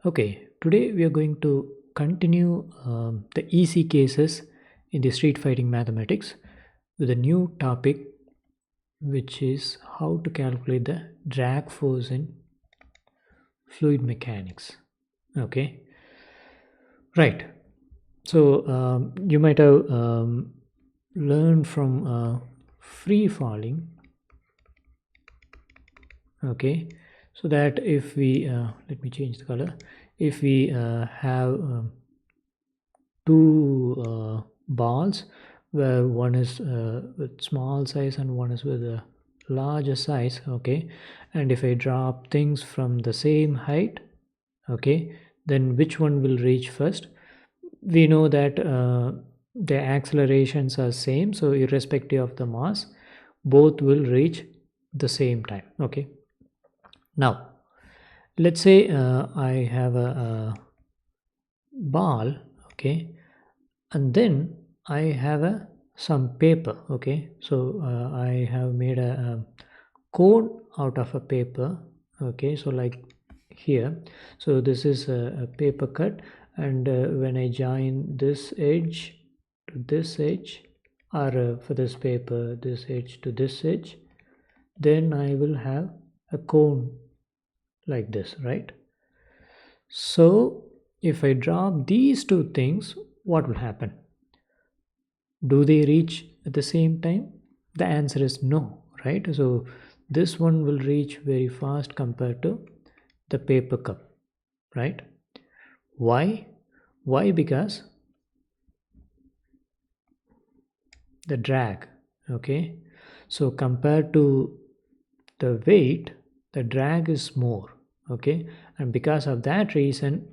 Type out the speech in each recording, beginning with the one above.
Okay, today we are going to continue the easy cases in the street fighting mathematics with a new topic, which is how to calculate the drag force in fluid mechanics. Okay, right. So you might have learned from free falling. Okay, so that if we let me change the color, if we have two balls where one is with small size and one is with a larger size, okay, and if I drop things from the same height, okay, then which one will reach first? We know that the accelerations are same, so irrespective of the mass, both will reach the same time. Okay, now let's say I have a ball, okay, and then I have some paper. Okay, so I have made a cone out of a paper. Okay, so like here, so this is a paper cut, and when I join this edge to this edge, or for this paper this edge to this edge, then I will have a cone like this, right? So if I drop these two things, what will happen? Do they reach at the same time? The answer is no, right? So this one will reach very fast compared to the paper cup, right? Why? Why? Because the drag, okay? So compared to the weight, the drag is more, okay? And because of that reason,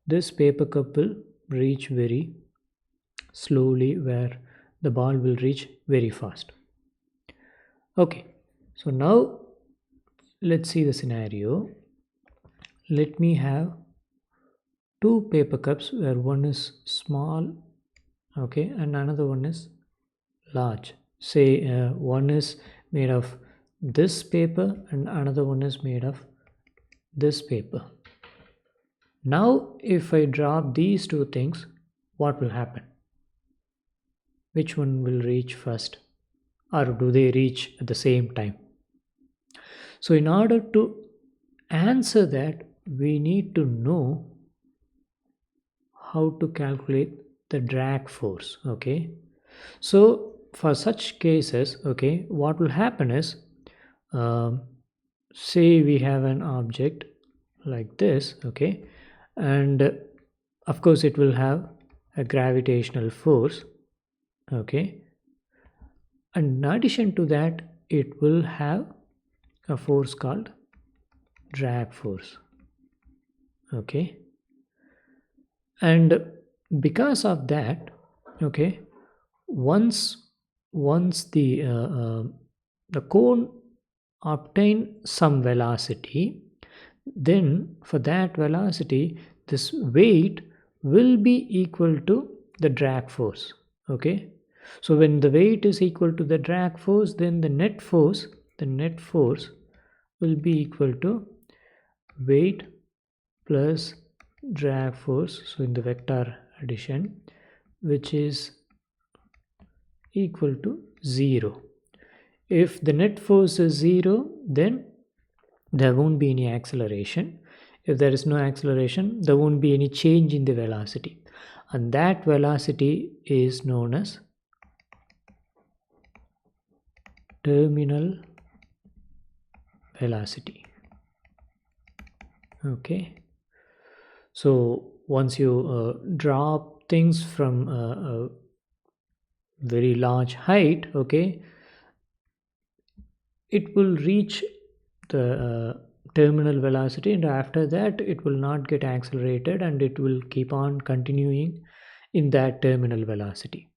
this paper cup will reach very slowly, where the ball will reach very fast. Okay, so now let's see the scenario. Let me have two paper cups where one is small, okay, and another one is large. Say one is made of this paper and another one is made of this paper. Now if I drop these two things, what will happen? Which one will reach first, or do they reach at the same time? So in order to answer that, we need to know how to calculate the drag force. Okay, so for such cases, okay, what will happen is, um, say we have an object like this, okay, and of course it will have a gravitational force, okay, and in addition to that it will have a force called drag force, okay, and because of that, okay, once once the cone obtain some velocity, then for that velocity this weight will be equal to the drag force. Okay, so when the weight is equal to the drag force, then the net force will be equal to weight plus drag force, so in the vector addition, which is equal to 0. If the net force is 0, then there won't be any acceleration. If there is no acceleration, there won't be any change in the velocity, and that velocity is known as terminal velocity. Okay, so once you drop things from a very large height, okay, it will reach the terminal velocity, and after that it will not get accelerated and it will keep on continuing in that terminal velocity.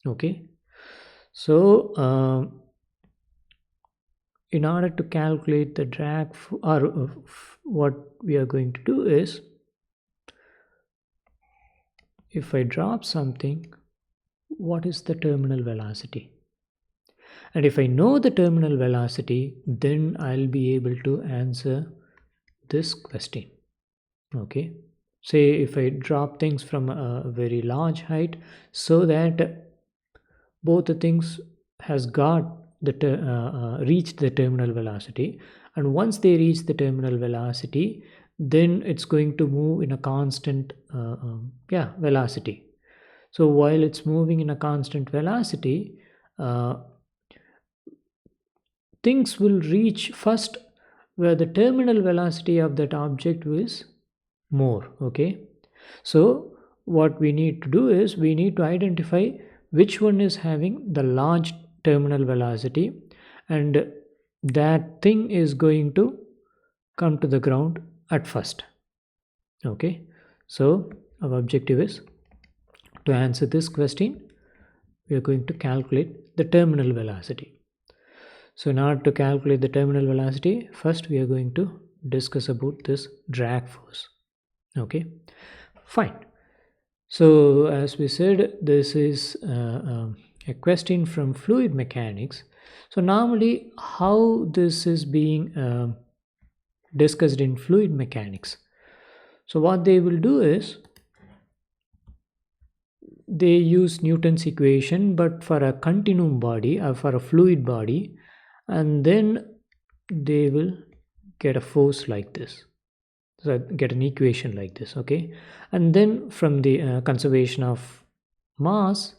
Okay, so in order to calculate the drag or what we are going to do is, if I drop something, what is the terminal velocity? And if I know the terminal velocity, then I'll be able to answer this question. Okay, say if I drop things from a very large height, so that both the things has got reached the terminal velocity, and once they reach the terminal velocity, then it's going to move in a constant velocity. So while it's moving in a constant velocity, uh, things will reach first where the terminal velocity of that object is more. Okay, so what we need to do is we need to identify which one is having the large terminal velocity, and that thing is going to come to the ground at first. Okay, so our objective is to answer this question, we are going to calculate the terminal velocity. So in order to calculate the terminal velocity, first we are going to discuss about this drag force. Okay, fine. So as we said, this is a question from fluid mechanics. So normally how this is being discussed in fluid mechanics. So what they will do is they use Newton's equation, but for a continuum body or for a fluid body, and then they will get a force like this. So get an equation like this. Okay, and then from the conservation of mass,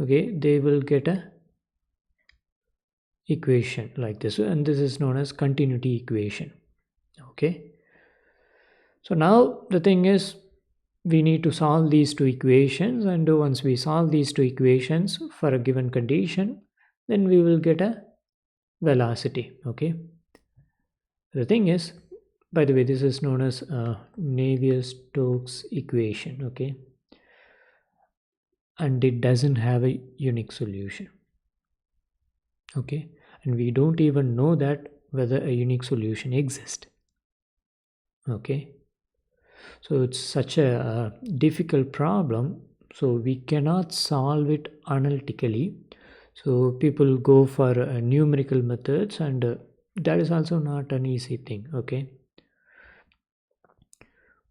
okay, they will get a equation like this, and this is known as continuity equation. Okay, so now the thing is we need to solve these two equations, and once we solve these two equations for a given condition, then we will get a velocity. Okay, the thing is, by the way, this is known as Navier-Stokes equation. Okay, and it doesn't have a unique solution. Okay, and we don't even know that whether a unique solution exists. Okay, so it's such a difficult problem, so we cannot solve it analytically. So people go for numerical methods, and that is also not an easy thing. Okay,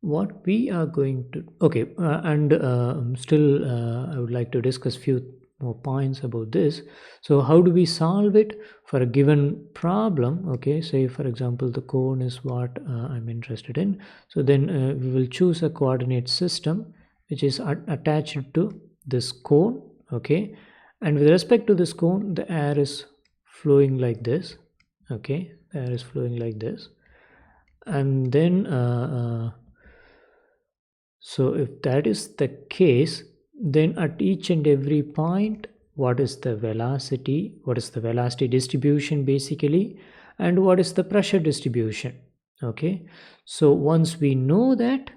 what we are going to, okay, and still I would like to discuss few more points about this. So how do we solve it for a given problem? Okay, say for example the cone is what I'm interested in. So then we will choose a coordinate system which is attached to this cone. Okay, and with respect to this cone, the air is flowing like this. Okay, the air is flowing like this, and then so if that is the case, then at each and every point, what is the velocity? What is the velocity distribution basically? And what is the pressure distribution? Okay. So once we know that,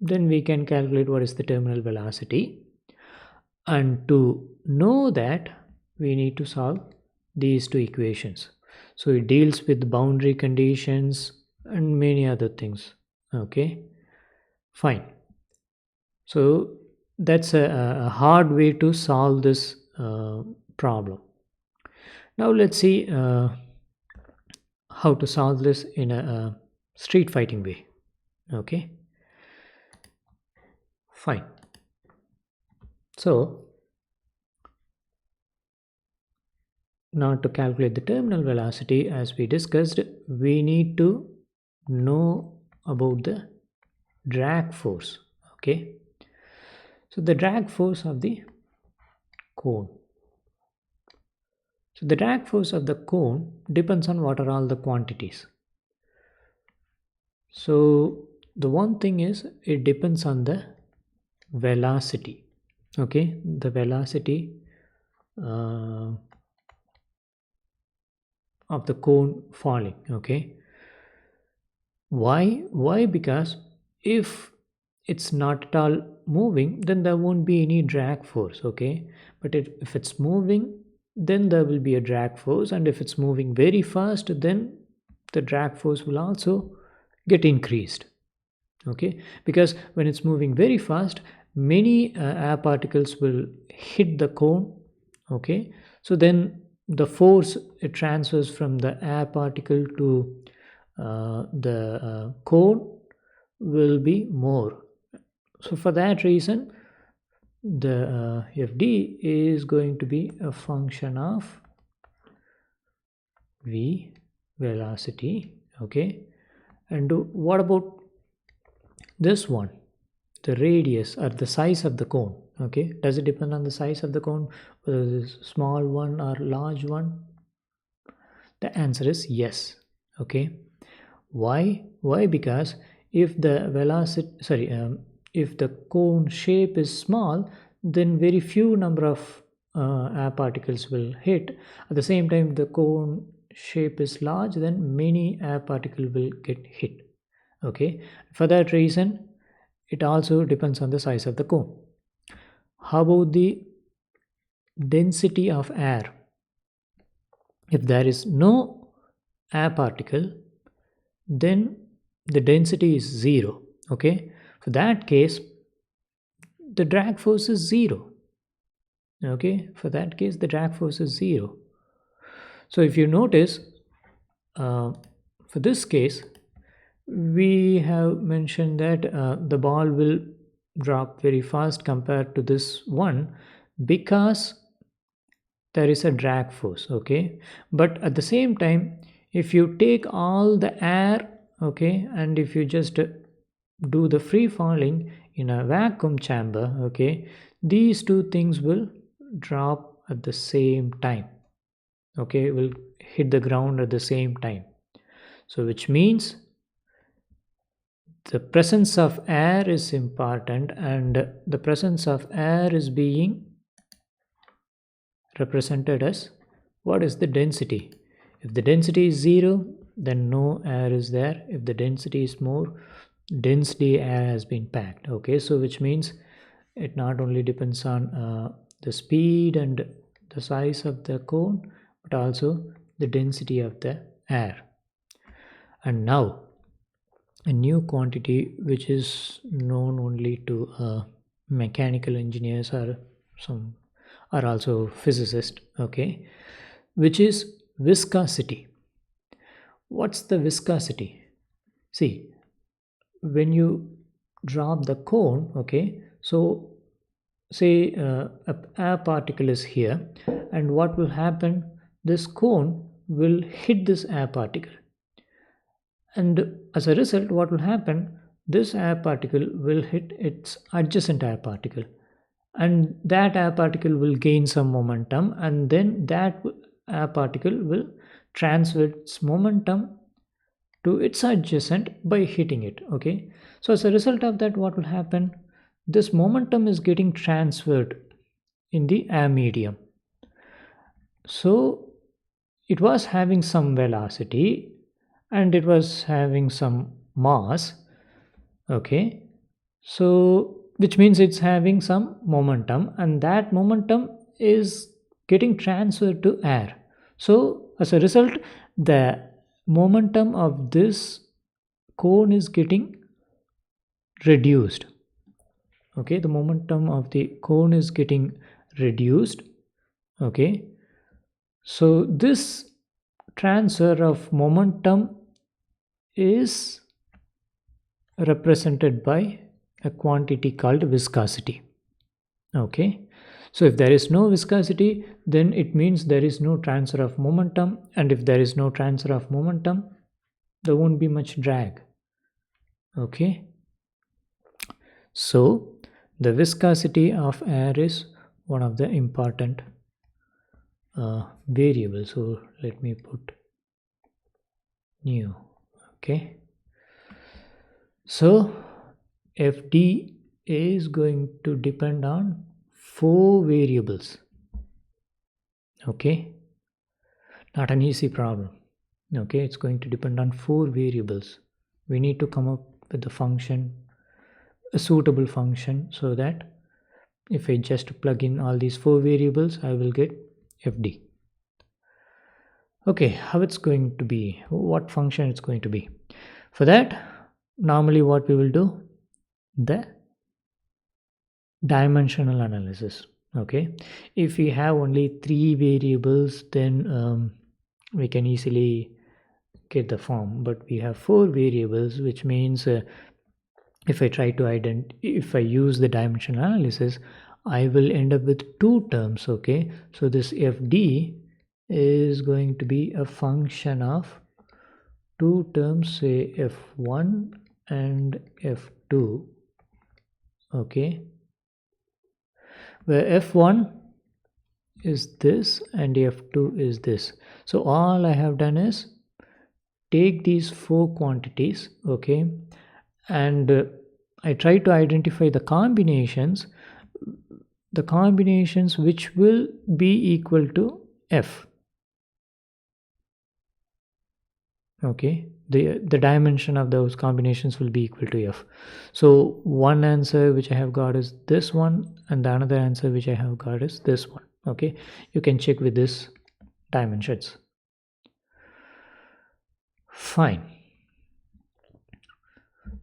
then we can calculate what is the terminal velocity. And to know that, we need to solve these two equations. So it deals with boundary conditions and many other things. Okay. Fine. So that's a hard way to solve this problem. Now let's see how to solve this in a street fighting way. Okay, fine. So now to calculate the terminal velocity, as we discussed, we need to know about the drag force. Okay, so the drag force of the cone. So the drag force of the cone depends on what are all the quantities. So the one thing is it depends on the velocity. Okay, the velocity uh, of the cone falling. Okay, why? Because if it's not at all moving, then there won't be any drag force. Okay, but if it's moving, then there will be a drag force, and if it's moving very fast, then the drag force will also get increased. Okay, because when it's moving very fast, many air particles will hit the cone. Okay, so then the force it transfers from the air particle to the cone will be more. So for that reason, the fd is going to be a function of v, velocity. Okay, and what about this one, the radius or the size of the cone? Okay, does it depend on the size of the cone, whether it is small one or large one? The answer is yes. Okay, why? Because if the velocity, sorry, if the cone shape is small, then very few number of air particles will hit. At the same time, the cone shape is large, then many air particle will get hit. Okay, for that reason, it also depends on the size of the cone. How about the density of air? If there is no air particle, then the density is zero. Okay, for that case, the drag force is zero. Okay, for that case, the drag force is zero. So if you notice, uh, for this case, we have mentioned that the ball will drop very fast compared to this one because there is a drag force. Okay, but at the same time, if you take all the air, okay, and if you just do the free falling in a vacuum chamber, okay, these two things will drop at the same time. Okay, will hit the ground at the same time. So which means the presence of air is important, and the presence of air is being represented as what is the density. If the density is zero, then no air is there. If the density is more, densely air has been packed. Okay, so which means it not only depends on the speed and the size of the cone, but also the density of the air. And now a new quantity which is known only to mechanical engineers or some are also physicists. Okay, which is viscosity. What's the viscosity? See, when you drop the cone, okay, so say a air particle is here, and what will happen, this cone will hit this air particle, and as a result what will happen, this air particle will hit its adjacent air particle, and that air particle will gain some momentum, and then that air particle will transfer its momentum to its adjacent by hitting it. Okay, so as a result of that, what will happen, this momentum is getting transferred in the air medium. So it was having some velocity and it was having some mass. Okay, so which means it's having some momentum, and that momentum is getting transferred to air. So as a result, the momentum of this cone is getting reduced. Okay, the momentum of the cone is getting reduced. Okay, so this transfer of momentum is represented by a quantity called viscosity. Okay, so if there is no viscosity, then it means there is no transfer of momentum, and if there is no transfer of momentum, there won't be much drag. Okay, so the viscosity of air is one of the important variables. So let me put new. Okay, so fd is going to depend on four variables. Okay, not an easy problem. Okay, it's going to depend on four variables. We need to come up with a function, a suitable function, so that if I just plug in all these four variables, I will get fd. Okay, how it's going to be, what function it's going to be. For that, normally what we will do, the dimensional analysis. Okay, if we have only three variables, then we can easily get the form, but we have four variables, which means if I try to if I use the dimensional analysis, I will end up with two terms. Okay, so this fd is going to be a function of two terms, say f1 and f2. Okay, where f1 is this and f2 is this. So all I have done is take these four quantities, okay, and I try to identify the combinations which will be equal to f. Okay, the dimension of those combinations will be equal to f. So one answer which I have got is this one, and the another answer which I have got is this one. Okay, you can check with this dimensions. Fine.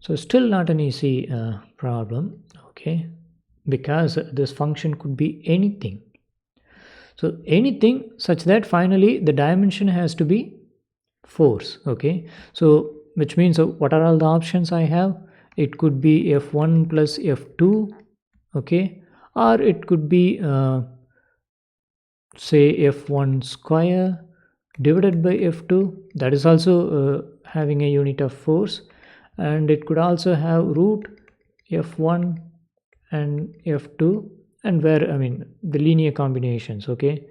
So still not an easy problem. Okay, because this function could be anything. So anything such that finally the dimension has to be force. Okay, so which means, what are all the options I have? It could be f1 plus f2. Okay, or it could be say f1 square divided by f2, that is also having a unit of force, and it could also have root f1 and f2, and where I mean the linear combinations. Okay,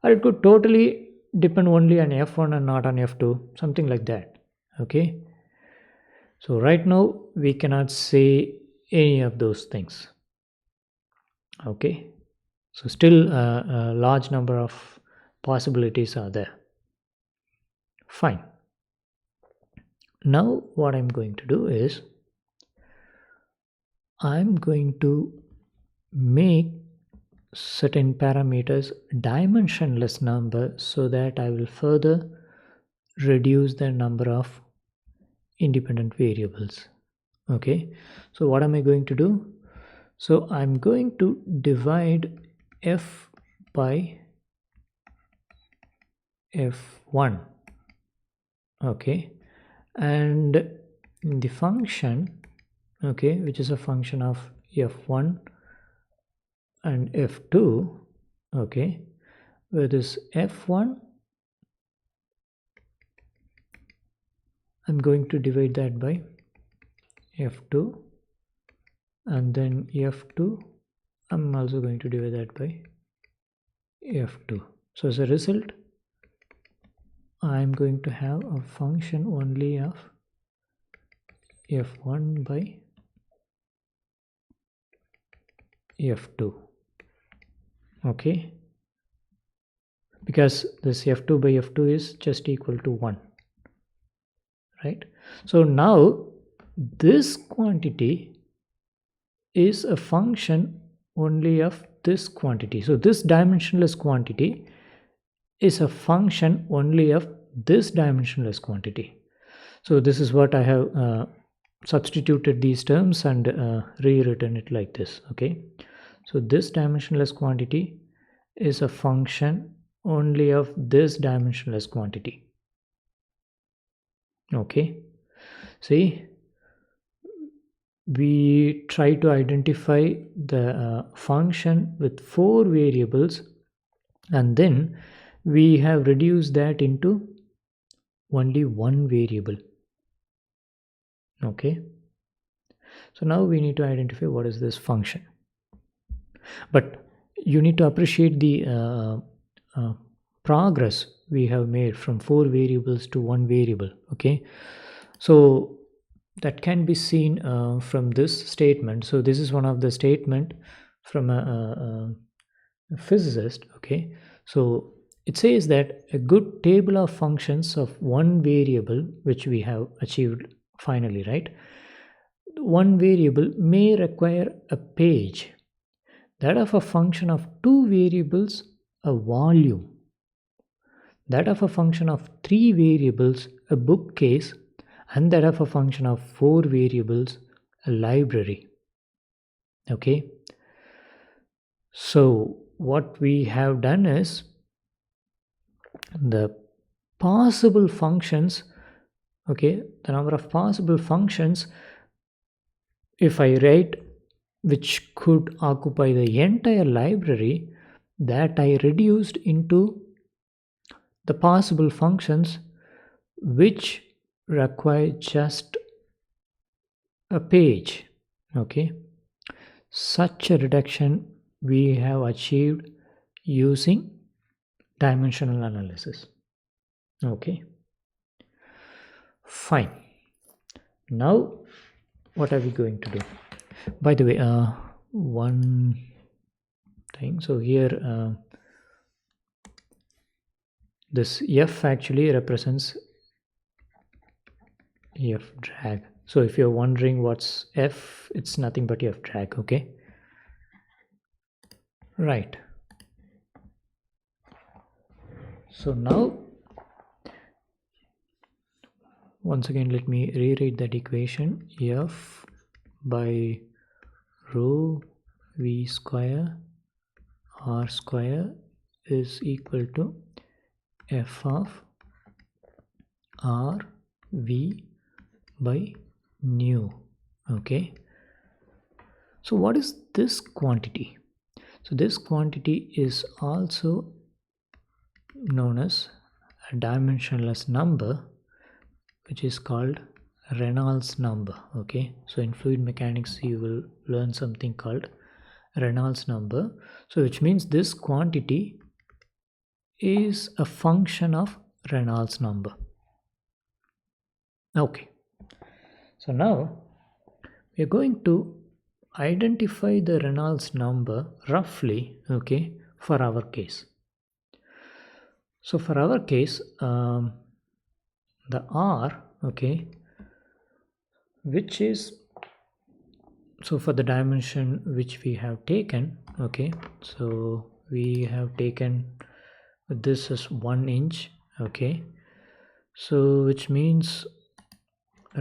or it could totally depend only on f1 and not on f2, something like that. Okay, so right now we cannot say any of those things. Okay, so still a large number of possibilities are there. Fine. Now what I'm going to do is I'm going to make certain parameters dimensionless number so that I will further reduce the number of independent variables. Okay, so what am I going to do? So I'm going to divide f by f1. Okay, and the function, okay, which is a function of f1 and f2, okay, where this f1 I'm going to divide that by f2, and then f2 I'm also going to divide that by f2. So as a result I'm going to have a function only of f1 by f2. Okay, because this f2 by f2 is just equal to 1, right? So now this quantity is a function only of this quantity. So this dimensionless quantity is a function only of this dimensionless quantity. So this is what I have substituted these terms and rewritten it like this. Okay, so this dimensionless quantity is a function only of this dimensionless quantity. Okay, see, we try to identify the function with four variables, and then we have reduced that into only one variable. Okay, so now we need to identify what is this function, but you need to appreciate the progress we have made from four variables to one variable. Okay, so that can be seen from this statement. So this is one of the statement from a physicist. Okay, so it says that a good table of functions of one variable, which we have achieved finally, right? One variable may require a page, that of a function of two variables a volume, that of a function of three variables a bookcase, and that of a function of four variables a library. Okay, so what we have done is the possible functions, okay, the number of possible functions if I write which could occupy the entire library, that I reduced into the possible functions which require just a page. Okay, such a reduction we have achieved using dimensional analysis. Okay, fine. Now what are we going to do? By the way, one thing, so here this f actually represents f drag. So if you're wondering what's f, it's nothing but f drag. Okay, right. So now once again let me rewrite that equation. F by rho v square r square is equal to f of r v by nu. Okay, so what is this quantity? So this quantity is also known as a dimensionless number, which is called Reynolds number. Okay, so in fluid mechanics you will learn something called Reynolds number. So which means this quantity is a function of Reynolds number. Okay, so now we are going to identify the Reynolds number roughly, okay, for our case. So for our case, the R, okay, which is, so for the dimension which we have taken, okay, so we have taken this is 1 inch. Okay, so which means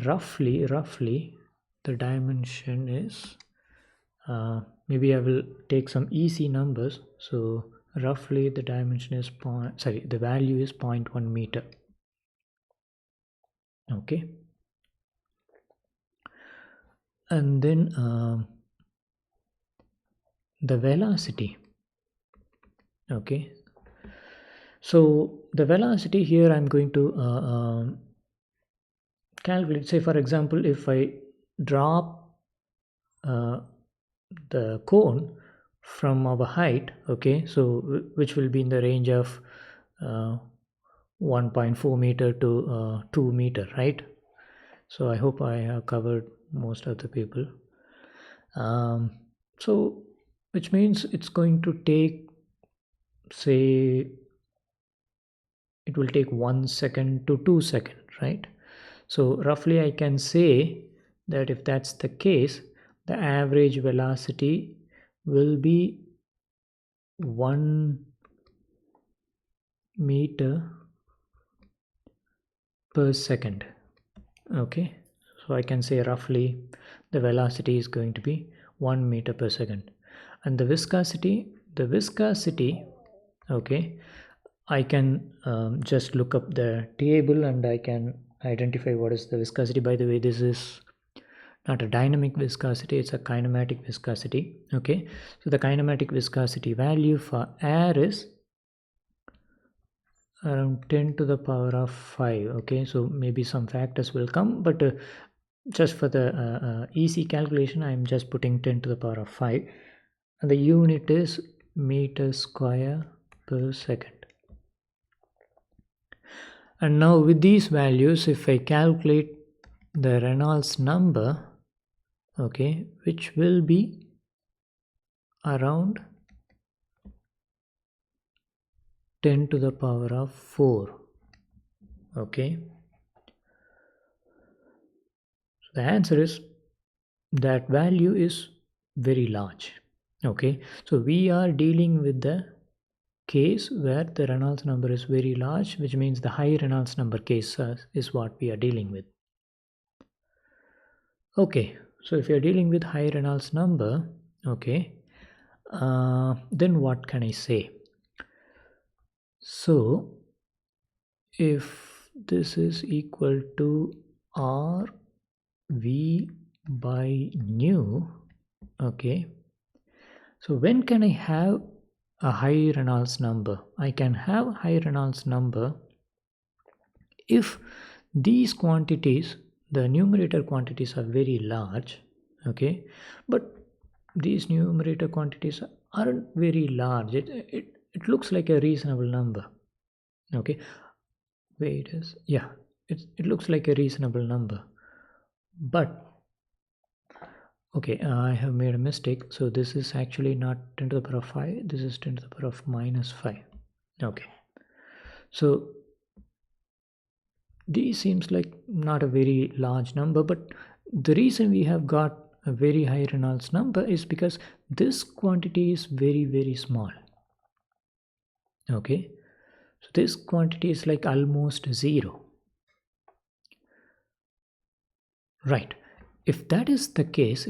roughly the dimension is maybe I will take some easy numbers. So roughly the dimension is the value is 0.1 meter. Okay, and then the velocity. Okay, so the velocity here I'm going to calculate. Say for example, if I drop the cone from our height, okay, so which will be in the range of 1.4 meter to 2 meter, right? So I hope I have covered most of the people. So which means it's going to take, say, it will take 1 second to 2 seconds, right? So roughly I can say that if that's the case, the average velocity will be 1 meter per second. Okay, so I can say roughly the velocity is going to be 1 meter per second. And the viscosity, okay, I can just look up the table and I can identify what is the viscosity. By the way, this is not a dynamic viscosity, it's a kinematic viscosity. Okay, so the kinematic viscosity value for air is around 10 to the power of 5. Okay, so maybe some factors will come, but just for the easy calculation I am just putting 10 to the power of 5, and the unit is meter square per second. And now with these values, if I calculate the Reynolds number, okay, which will be around 10 to the power of 4. Okay, so the answer is that value is very large. Okay, so we are dealing with the case where the Reynolds number is very large, which means the high Reynolds number case is what we are dealing with. Okay, so if you're dealing with high Reynolds number, okay, then what can I say? So if this is equal to R V by nu. Okay, so when can I have a high Reynolds number? I can have high Reynolds number if these quantities, the numerator quantities are very large. Okay, but these numerator quantities aren't very large. It looks like a reasonable number. Okay, wait, is yeah, it looks like a reasonable number, but okay, I have made a mistake. So this is actually not 10 to the power of 5. This is 10 to the power of minus 5. Okay. So these seems like not a very large number, but the reason we have got a very high Reynolds number is because this quantity is very, very small. Okay. So this quantity is like almost zero. Right. If that is the case,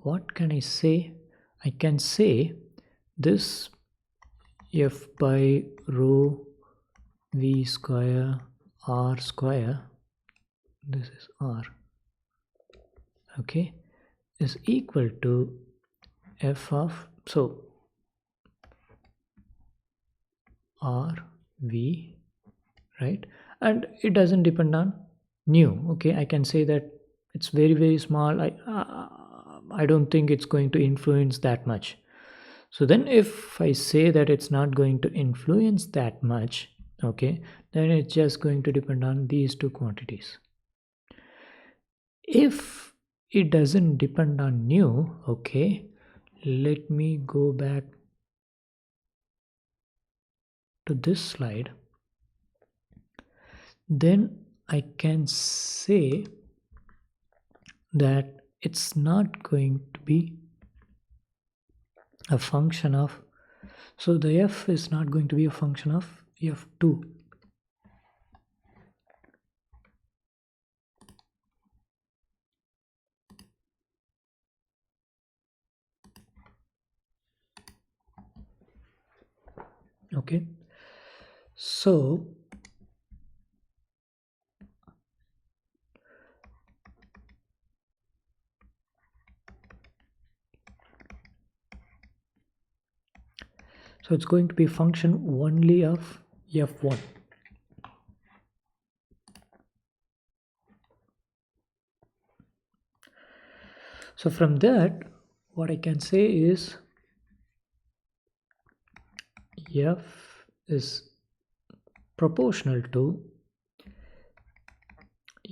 what can I say? I can say this f by rho v square r square, this is r, okay, is equal to f of, so r v, right? And it doesn't depend on nu. Okay, I can say that it's very, very small. I don't think it's going to influence that much. So then if I say that it's not going to influence that much, okay, then it's just going to depend on these two quantities. If it doesn't depend on nu, okay, let me go back to this slide. Then I can say that it's not going to be a function of, so the f is not going to be a function of f2. Okay, so it's going to be a function only of f1. So from that, what I can say is f is proportional to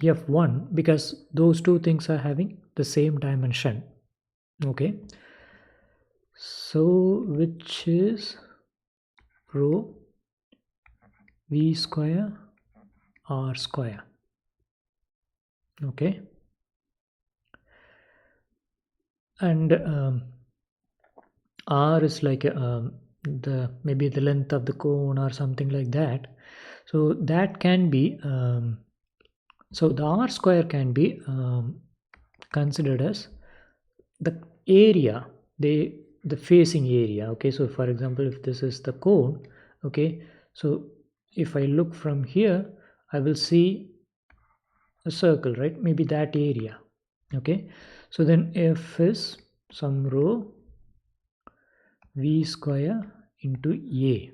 f1 because those two things are having the same dimension. Okay, so which is rho v square r square. Okay, and r is like the maybe the length of the cone or something like that. So that can be so the r square can be considered as the area, the facing area. Okay, so for example, if this is the cone, okay, so if I look from here, I will see a circle, right? Maybe that area. Okay, so then f is some rho v square into a.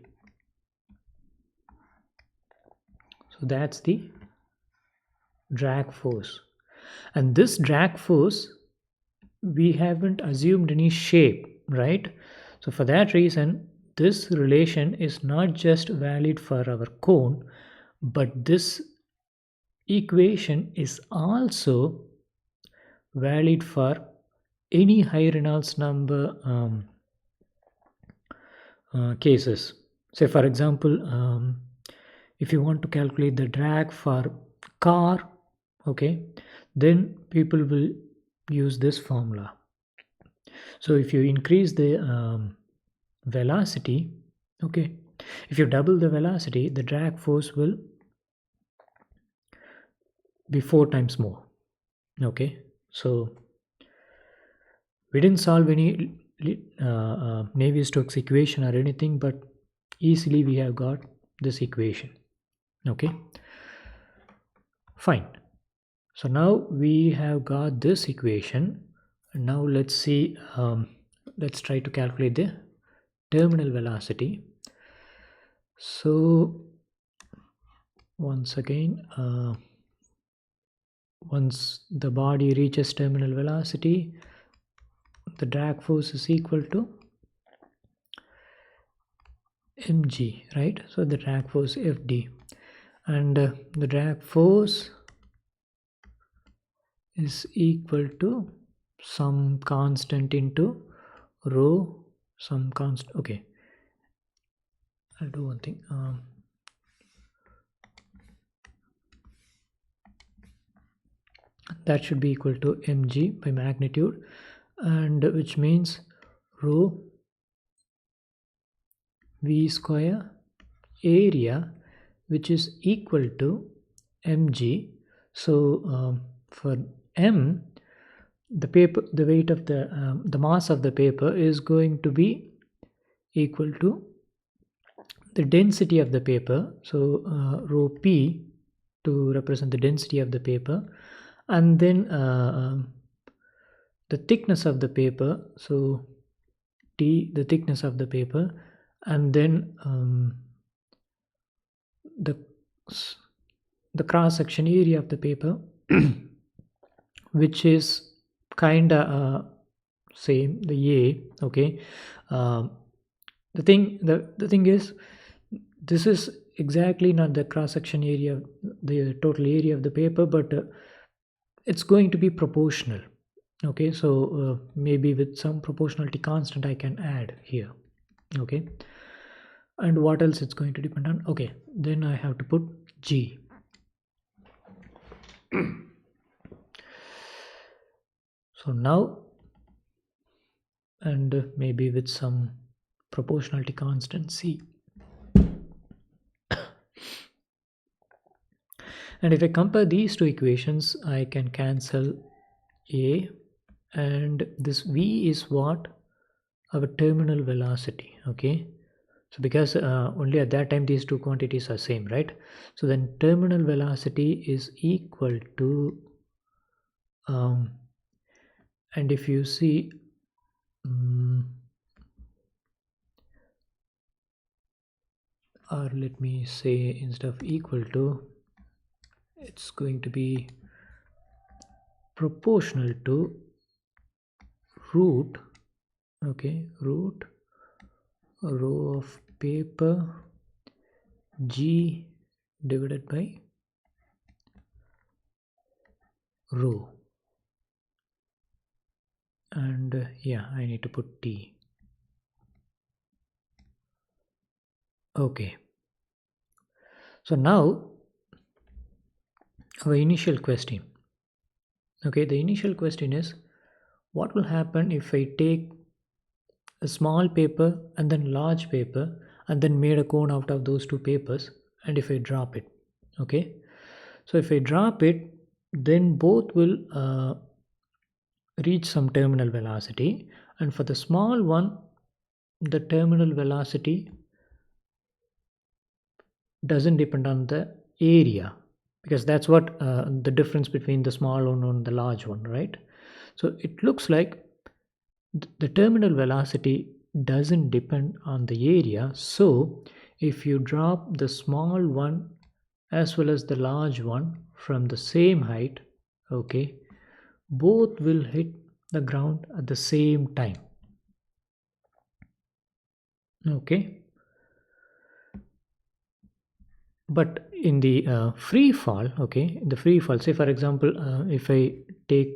So that's the drag force, and this drag force, we haven't assumed any shape, right? So for that reason, this relation is not just valid for our cone, but this equation is also valid for any high Reynolds number cases. Say for example, if you want to calculate the drag for car, okay, then people will use this formula. So if you increase the velocity, okay, if you double the velocity, the drag force will be 4 times more. Okay, so we didn't solve any Navier-Stokes equation or anything, but easily we have got this equation. Okay, fine. So now we have got this equation. Now let's see, let's try to calculate the terminal velocity. So once again, once the body reaches terminal velocity, the drag force is equal to mg, right? So the drag force Fd, and the drag force is equal to some constant into rho, some constant. Okay, I'll do one thing. That should be equal to mg by magnitude, and which means rho v square area, which is equal to mg. So for m, the paper, the weight of the mass of the paper is going to be equal to the density of the paper. So rho p to represent the density of the paper, and then the thickness of the paper. So t, the thickness of the paper, and then the the cross section area of the paper, which is kind of same, the a. Okay, um, the thing is, this is exactly not the cross section area, the total area of the paper, but it's going to be proportional. Okay, so maybe with some proportionality constant I can add here. Okay, and what else it's going to depend on? Okay, then I have to put g. So now, and maybe with some proportionality constant c. And if I compare these two equations, I can cancel a, and this v is what? Our terminal velocity. Okay, so because only at that time these two quantities are same, right? So then terminal velocity is equal to and if you see or let me say, instead of equal to, it's going to be proportional to root, okay, root row of paper g divided by row, and yeah, I need to put t. Okay, so now our initial question. Okay, the initial question is, what will happen if I take a small paper and then large paper and then made a cone out of those two papers, and if I drop it? Okay, so if I drop it, then both will reach some terminal velocity, and for the small one, the terminal velocity doesn't depend on the area, because that's what the difference between the small one and the large one, right? So it looks like the terminal velocity doesn't depend on the area. So if you drop the small one as well as the large one from the same height, okay, both will hit the ground at the same time. Okay, but in the free fall, okay, in the free fall, say for example, if I take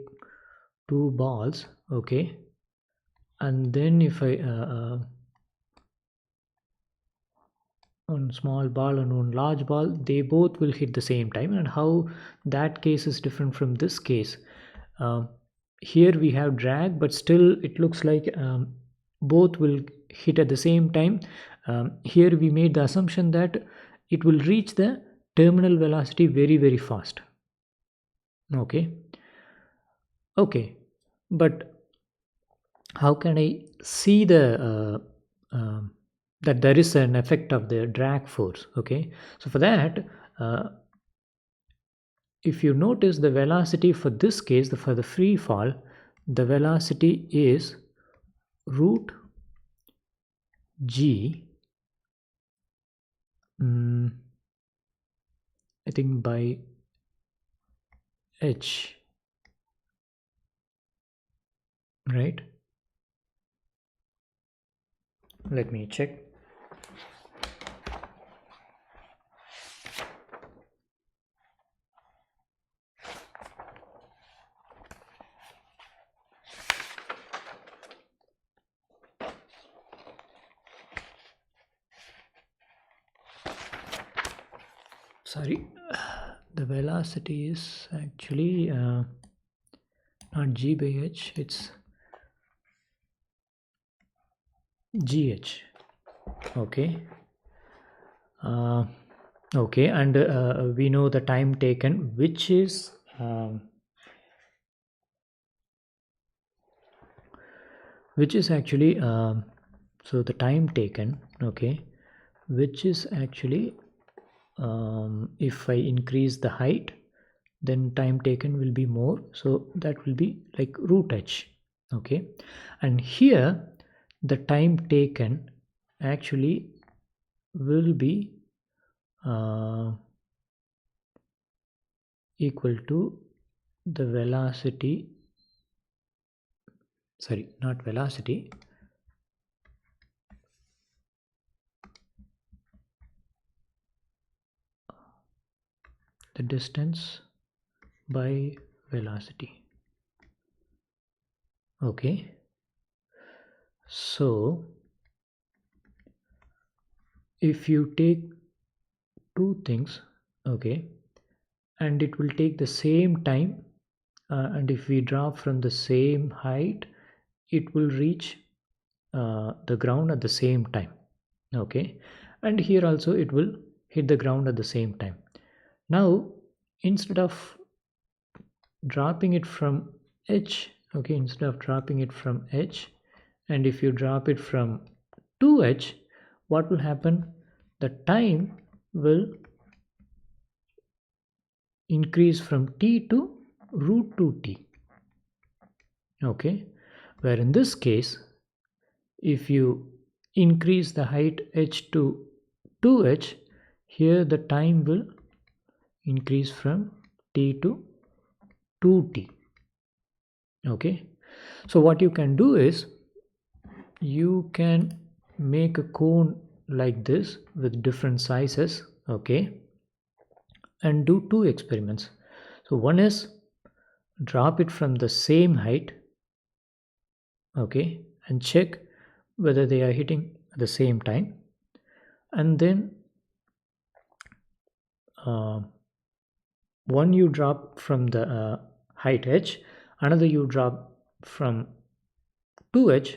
two balls, okay, and then if I one small ball and one large ball, they both will hit the same time. And how that case is different from this case? um, Here we have drag, but still it looks like both will hit at the same time. Here we made the assumption that it will reach the terminal velocity very very fast. Okay, okay, but how can I see the that there is an effect of the drag force? Okay, so for that, if you notice the velocity for this case, for the free fall, the velocity is root g, I think by h, right? Let me check. Sorry, the velocity is actually not g by h, it's gh. Okay. Okay, and we know the time taken, which is actually so the time taken, okay, which is actually if I increase the height, then time taken will be more, so that will be like root h. Okay, and here the time taken actually will be equal to the velocity, sorry, not velocity, the distance by velocity. Okay, so if you take two things, okay, and it will take the same time, and if we drop from the same height, it will reach the ground at the same time. Okay, and here also it will hit the ground at the same time. Now instead of dropping it from h, okay, instead of dropping it from h, and if you drop it from 2h, what will happen? The time will increase from t to root 2t. Okay, where in this case, if you increase the height h to 2h, here the time will increase from t to 2t. Okay, so what you can do is you can make a cone like this with different sizes, okay, and do two experiments. So one is drop it from the same height, okay, and check whether they are hitting at the same time, and then uh, one you drop from the height h, another you drop from 2h,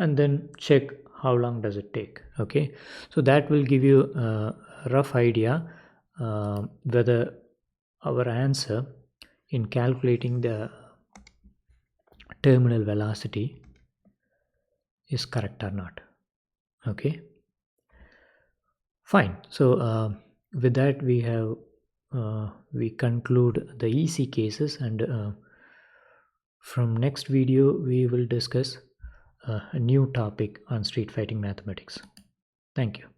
and then check how long does it take. Okay, so that will give you a rough idea whether our answer in calculating the terminal velocity is correct or not. Okay, fine. So with that we conclude the easy cases, and from next video we will discuss a new topic on street fighting mathematics. Thank you.